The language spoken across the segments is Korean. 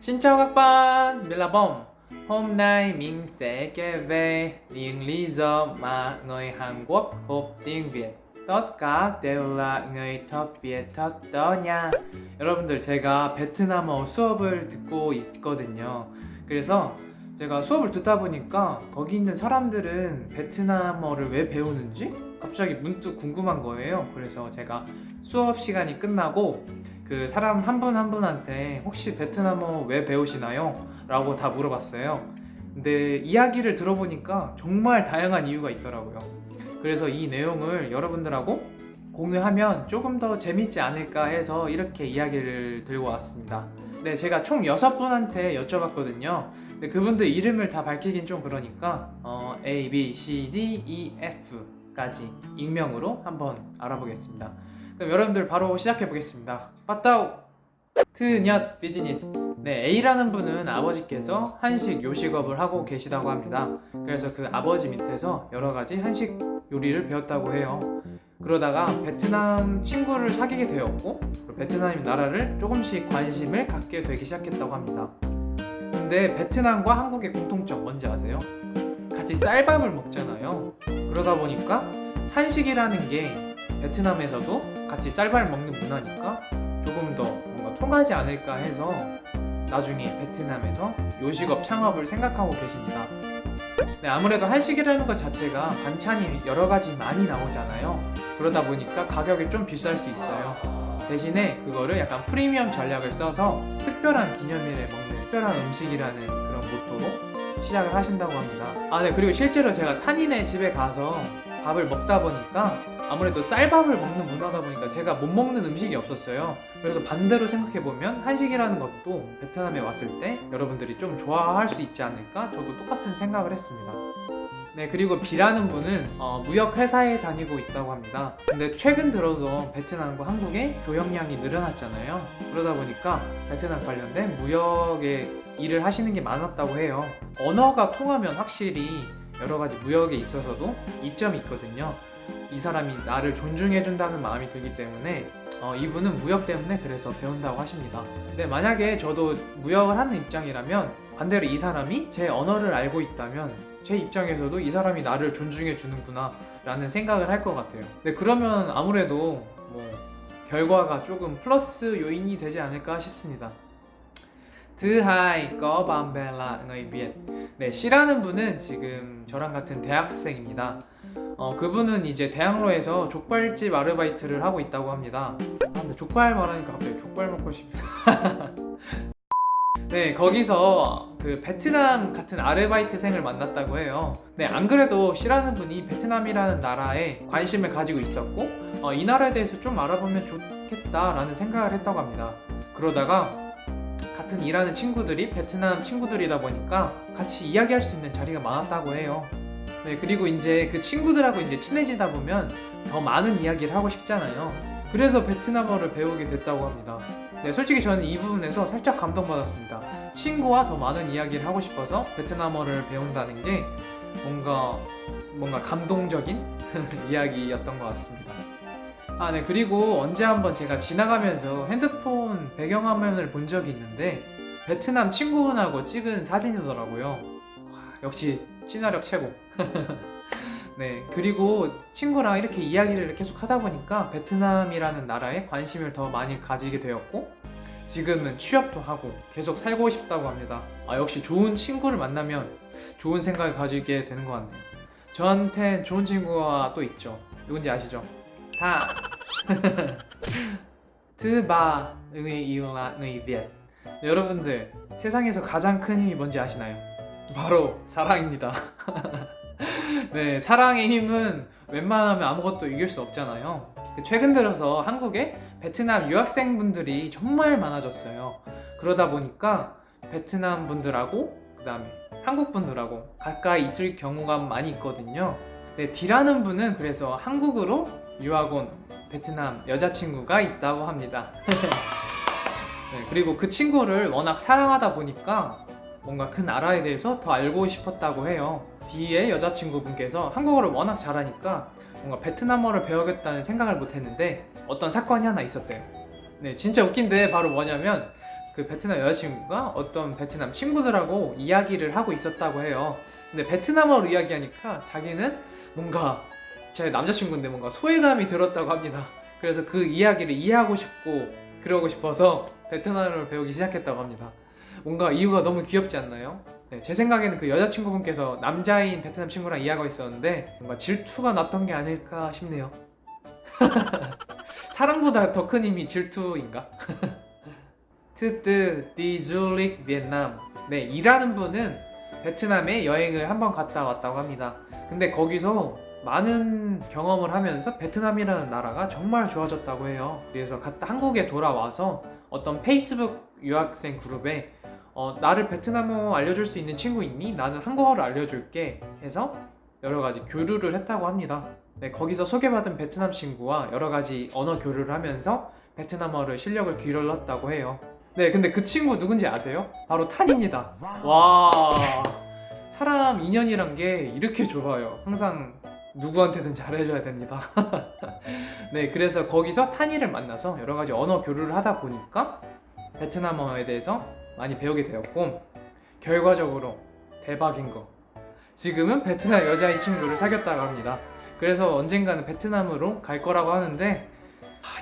Xin chào các bạn, mình là Bông. Hôm nay mình sẽ kể về những lý do mà người Hàn Quốc học tiếng Việt. Tất cả đều là người top Việt thật đó nha. 여러분들 제가 베트남어 수업을 듣고 있거든요. 그래서 제가 수업을 듣다 보니까 거기 있는 사람들은 베트남어를 왜 배우는지 갑자기 문득 궁금한 거예요. 그래서 제가 수업 시간이 끝나고 그 사람 한 분 한 분한테 혹시 베트남어 왜 배우시나요? 라고 다 물어봤어요. 근데 이야기를 들어보니까 정말 다양한 이유가 있더라고요. 그래서 이 내용을 여러분들하고 공유하면 조금 더 재밌지 않을까 해서 이렇게 이야기를 들고 왔습니다. 네, 제가 총 6분한테 여쭤봤거든요. 근데 그분들 이름을 다 밝히긴 좀 그러니까 A, B, C, D, E, F까지 익명으로 한번 알아보겠습니다. 그럼 여러분들 바로 시작해 보겠습니다. 빠따우 트녁 비즈니스. 네, A라는 분은 아버지께서 한식 요식업을 하고 계시다고 합니다. 그래서 그 아버지 밑에서 여러 가지 한식 요리를 배웠다고 해요. 그러다가 베트남 친구를 사귀게 되었고 베트남 나라를 조금씩 관심을 갖게 되기 시작했다고 합니다. 근데 베트남과 한국의 공통점 뭔지 아세요? 같이 쌀밥을 먹잖아요. 그러다 보니까 한식이라는 게 베트남에서도 같이 쌀밥을 먹는 문화니까 조금 더 뭔가 통하지 않을까 해서 나중에 베트남에서 요식업 창업을 생각하고 계십니다. 네, 아무래도 한식이라는 것 자체가 반찬이 여러 가지 많이 나오잖아요. 그러다 보니까 가격이 좀 비쌀 수 있어요. 대신에 그거를 약간 프리미엄 전략을 써서 특별한 기념일에 먹는 특별한 음식이라는 그런 모토로 시작을 하신다고 합니다. 네, 그리고 실제로 제가 탄이네 집에 가서 밥을 먹다 보니까 아무래도 쌀밥을 먹는 문화다 보니까 제가 못 먹는 음식이 없었어요. 그래서 반대로 생각해보면 한식이라는 것도 베트남에 왔을 때 여러분들이 좀 좋아할 수 있지 않을까? 저도 똑같은 생각을 했습니다. 네, 그리고 B라는 분은 무역회사에 다니고 있다고 합니다. 근데 최근 들어서 베트남과 한국의 교역량이 늘어났잖아요. 그러다 보니까 베트남 관련된 무역의 일을 하시는 게 많았다고 해요. 언어가 통하면 확실히 여러 가지 무역에 있어서도 이점이 있거든요. 이 사람이 나를 존중해준다는 마음이 들기 때문에 이분은 무역 때문에 그래서 배운다고 하십니다. 근데 만약에 저도 무역을 하는 입장이라면 반대로 이 사람이 제 언어를 알고 있다면 제 입장에서도 이 사람이 나를 존중해주는구나 라는 생각을 할 것 같아요. 근데 그러면 아무래도 결과가 조금 플러스 요인이 되지 않을까 싶습니다. Thứ hai có bạn bè là người Việt. 네, C라는 분은 지금 저랑 같은 대학생입니다. 그분은 이제 대학로에서 족발집 아르바이트를 하고 있다고 합니다. 근데 족발 말하니까 갑자기 족발 먹고 싶다. 네, 거기서 그 베트남 같은 아르바이트생을 만났다고 해요. 네, 안 그래도 C라는 분이 베트남이라는 나라에 관심을 가지고 있었고 이 나라에 대해서 좀 알아보면 좋겠다라는 생각을 했다고 합니다. 그러다가 같은 일하는 친구들이 베트남 친구들이다 보니까 같이 이야기할 수 있는 자리가 많았다고 해요. 네, 그리고 이제 그 친구들하고 이제 친해지다 보면 더 많은 이야기를 하고 싶잖아요. 그래서 베트남어를 배우게 됐다고 합니다. 네, 솔직히 저는 이 부분에서 살짝 감동받았습니다. 친구와 더 많은 이야기를 하고 싶어서 베트남어를 배운다는 게 뭔가 감동적인 이야기였던 것 같습니다. 네, 그리고 언제 한번 제가 지나가면서 핸드폰 배경화면을 본 적이 있는데 베트남 친구분하고 찍은 사진이더라고요. 와, 역시 친화력 최고. 네, 그리고 친구랑 이렇게 이야기를 계속 하다 보니까 베트남이라는 나라에 관심을 더 많이 가지게 되었고 지금은 취업도 하고 계속 살고 싶다고 합니다. 역시 좋은 친구를 만나면 좋은 생각을 가지게 되는 것 같네요. 저한텐 좋은 친구가 또 있죠. 누군지 아시죠? 다 드바 người Việt. 네, 여러분들 세상에서 가장 큰 힘이 뭔지 아시나요? 바로 사랑입니다. 네, 사랑의 힘은 웬만하면 아무것도 이길 수 없잖아요. 최근 들어서 한국에 베트남 유학생분들이 정말 많아졌어요. 그러다 보니까 베트남 분들하고 그 다음에 한국 분들하고 가까이 있을 경우가 많이 있거든요. 네, D라는 분은 그래서 한국으로 유학 온 베트남 여자친구가 있다고 합니다. 네, 그리고 그 친구를 워낙 사랑하다 보니까 뭔가 그 나라에 대해서 더 알고 싶었다고 해요. D의 여자친구분께서 한국어를 워낙 잘하니까 뭔가 베트남어를 배우겠다는 생각을 못했는데 어떤 사건이 하나 있었대요. 네, 진짜 웃긴데 바로 뭐냐면 그 베트남 여자친구가 어떤 베트남 친구들하고 이야기를 하고 있었다고 해요. 근데 베트남어로 이야기하니까 자기는 뭔가 제 남자친구인데 뭔가 소외감이 들었다고 합니다. 그래서 그 이야기를 이해하고 싶고 그러고 싶어서 베트남어를 배우기 시작했다고 합니다. 뭔가 이유가 너무 귀엽지 않나요? 네, 제 생각에는 그 여자친구분께서 남자인 베트남 친구랑 이야기하고 있었는데 뭔가 질투가 났던 게 아닐까 싶네요. 사랑보다 더 큰 힘이 질투인가? 트뜨 디줄릭 베트남. 네, 일하는 분은 베트남에 여행을 한번 갔다 왔다고 합니다. 근데 거기서 많은 경험을 하면서 베트남이라는 나라가 정말 좋아졌다고 해요. 그래서 한국에 돌아와서 어떤 페이스북 유학생 그룹에 나를 베트남어 알려줄 수 있는 친구 있니? 나는 한국어를 알려줄게 해서 여러 가지 교류를 했다고 합니다. 네, 거기서 소개받은 베트남 친구와 여러 가지 언어 교류를 하면서 베트남어를 실력을 길렀다고 해요. 네, 근데 그 친구 누군지 아세요? 바로 탄입니다. 와, 사람 인연이란 게 이렇게 좋아요. 항상 누구한테든 잘해줘야 됩니다. 네, 그래서 거기서 탄이를 만나서 여러 가지 언어 교류를 하다 보니까 베트남어에 대해서 많이 배우게 되었고, 결과적으로 대박인 거, 지금은 베트남 여자인 친구를 사귀었다고 합니다. 그래서 언젠가는 베트남으로 갈 거라고 하는데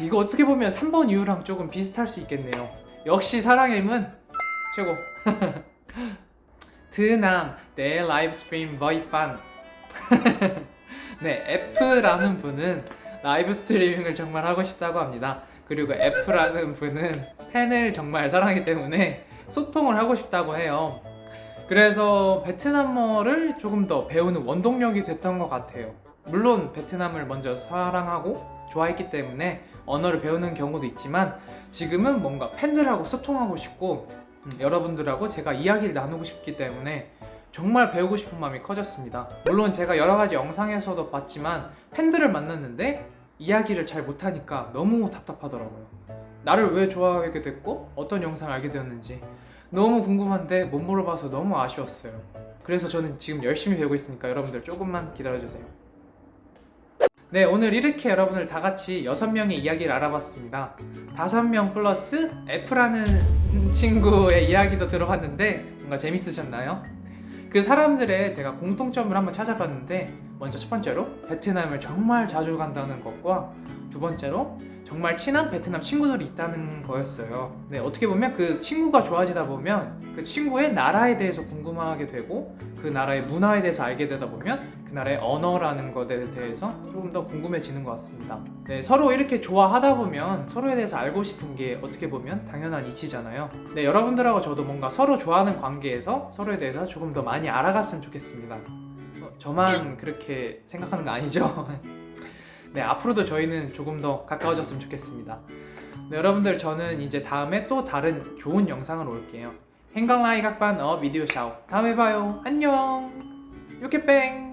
이거 어떻게 보면 3번 이유랑 조금 비슷할 수 있겠네요. 역시 사랑의 힘은 최고. 드남 내 라이브 스트림 very fun. 네, F라는 분은 라이브 스트리밍을 정말 하고 싶다고 합니다. 그리고 F라는 분은 팬을 정말 사랑하기 때문에 소통을 하고 싶다고 해요. 그래서 베트남어를 조금 더 배우는 원동력이 됐던 것 같아요. 물론 베트남을 먼저 사랑하고 좋아했기 때문에 언어를 배우는 경우도 있지만 지금은 뭔가 팬들하고 소통하고 싶고 여러분들하고 제가 이야기를 나누고 싶기 때문에 정말 배우고 싶은 마음이 커졌습니다. 물론 제가 여러 가지 영상에서도 봤지만 팬들을 만났는데 이야기를 잘 못하니까 너무 답답하더라고요. 나를 왜 좋아하게 됐고 어떤 영상을 알게 되었는지 너무 궁금한데 못 물어봐서 너무 아쉬웠어요. 그래서 저는 지금 열심히 배우고 있으니까 여러분들 조금만 기다려주세요. 네, 오늘 이렇게 여러분들 다 같이 6명의 이야기를 알아봤습니다. 5명 플러스 F라는 친구의 이야기도 들어봤는데 뭔가 재밌으셨나요? 그 사람들의 제가 공통점을 한번 찾아봤는데 먼저 첫 번째로 베트남을 정말 자주 간다는 것과 두 번째로 정말 친한 베트남 친구들이 있다는 거였어요. 네, 어떻게 보면 그 친구가 좋아지다 보면 그 친구의 나라에 대해서 궁금하게 되고 그 나라의 문화에 대해서 알게 되다 보면 그 나라의 언어라는 것에 대해서 조금 더 궁금해지는 것 같습니다. 네, 서로 이렇게 좋아하다 보면 서로에 대해서 알고 싶은 게 어떻게 보면 당연한 이치잖아요. 네, 여러분들하고 저도 뭔가 서로 좋아하는 관계에서 서로에 대해서 조금 더 많이 알아갔으면 좋겠습니다. 저만 그렇게 생각하는 거 아니죠? 네, 앞으로도 저희는 조금 더 가까워졌으면 좋겠습니다. 네, 여러분들 저는 이제 다음에 또 다른 좋은 영상으로 올게요. 행강라이 각반 비디오 샤오. 다음에 봐요. 안녕. 요케뺑.